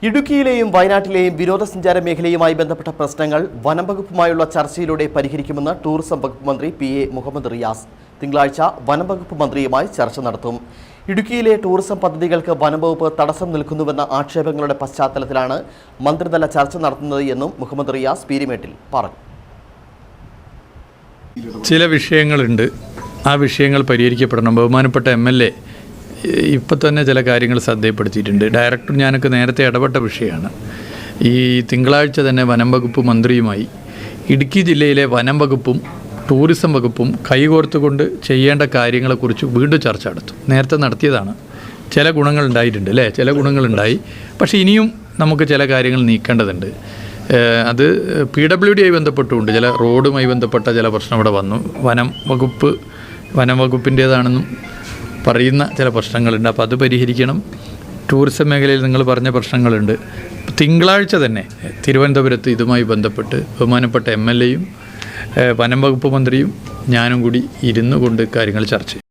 ഇടുക്കിയിലെയും വയനാട്ടിലെയും വിനോദസഞ്ചാര മേഖലയുമായി ബന്ധപ്പെട്ട പ്രശ്നങ്ങൾ വനംവകുപ്പുമായുള്ള ചർച്ചയിലൂടെ പരിഹരിക്കുമെന്ന് ടൂറിസം വകുപ്പ് മന്ത്രി PA മുഹമ്മദ് റിയാസ് തിങ്കളാഴ്ച വനംവകുപ്പ് മന്ത്രിയുമായി ചർച്ച നടത്തും. ഇടുക്കിയിലെ ടൂറിസം പദ്ധതികൾക്ക് വനംവകുപ്പ് തടസ്സം നിൽക്കുന്നുവെന്ന ആക്ഷേപങ്ങളുടെ പശ്ചാത്തലത്തിലാണ് മന്ത്രിതല ചർച്ച നടത്തുന്നത് എന്നും മുഹമ്മദ് റിയാസ് പീരിമേട്ടിൽ പറഞ്ഞു. ചില വിഷയങ്ങളുണ്ട്, ആ വിഷയങ്ങൾ പരിഹരിക്കപ്പെടണം. ബഹുമാനപ്പെട്ട MLA ഇപ്പം തന്നെ ചില കാര്യങ്ങൾ ശ്രദ്ധയിൽപ്പെടുത്തിയിട്ടുണ്ട്. ഡയറക്ടർ ഞാനൊക്കെ നേരത്തെ ഇടപെട്ട വിഷയമാണ്. ഈ തിങ്കളാഴ്ച തന്നെ വനം വകുപ്പ് മന്ത്രിയുമായി ഇടുക്കി ജില്ലയിലെ വനം വകുപ്പും ടൂറിസം വകുപ്പും കൈകോർത്തുകൊണ്ട് ചെയ്യേണ്ട കാര്യങ്ങളെക്കുറിച്ച് വീണ്ടും ചർച്ച നടത്തും. നേരത്തെ നടത്തിയതാണ്. ചില ഗുണങ്ങളുണ്ടായിട്ടുണ്ട് അല്ലേ, ചില ഗുണങ്ങളുണ്ടായി. പക്ഷേ ഇനിയും നമുക്ക് ചില കാര്യങ്ങൾ നീക്കേണ്ടതുണ്ട്. അത് PWD ആയി ബന്ധപ്പെട്ടുകൊണ്ട് ചില റോഡുമായി ബന്ധപ്പെട്ട ചില പ്രശ്നം ഇവിടെ വന്നു. വനം വകുപ്പിൻ്റേതാണെന്നും പറയുന്ന ചില പ്രശ്നങ്ങളുണ്ട്. അപ്പോൾ അത് പരിഹരിക്കണം. ടൂറിസം മേഖലയിൽ നിങ്ങൾ പറഞ്ഞ പ്രശ്നങ്ങളുണ്ട്. തിങ്കളാഴ്ച തന്നെ തിരുവനന്തപുരത്ത് ഇതുമായി ബന്ധപ്പെട്ട് ബഹുമാനപ്പെട്ട MLA യും വനം വകുപ്പ് മന്ത്രിയും ഞാനും കൂടി ഇരുന്നു കൊണ്ട് കാര്യങ്ങൾ ചർച്ച ചെയ്യും.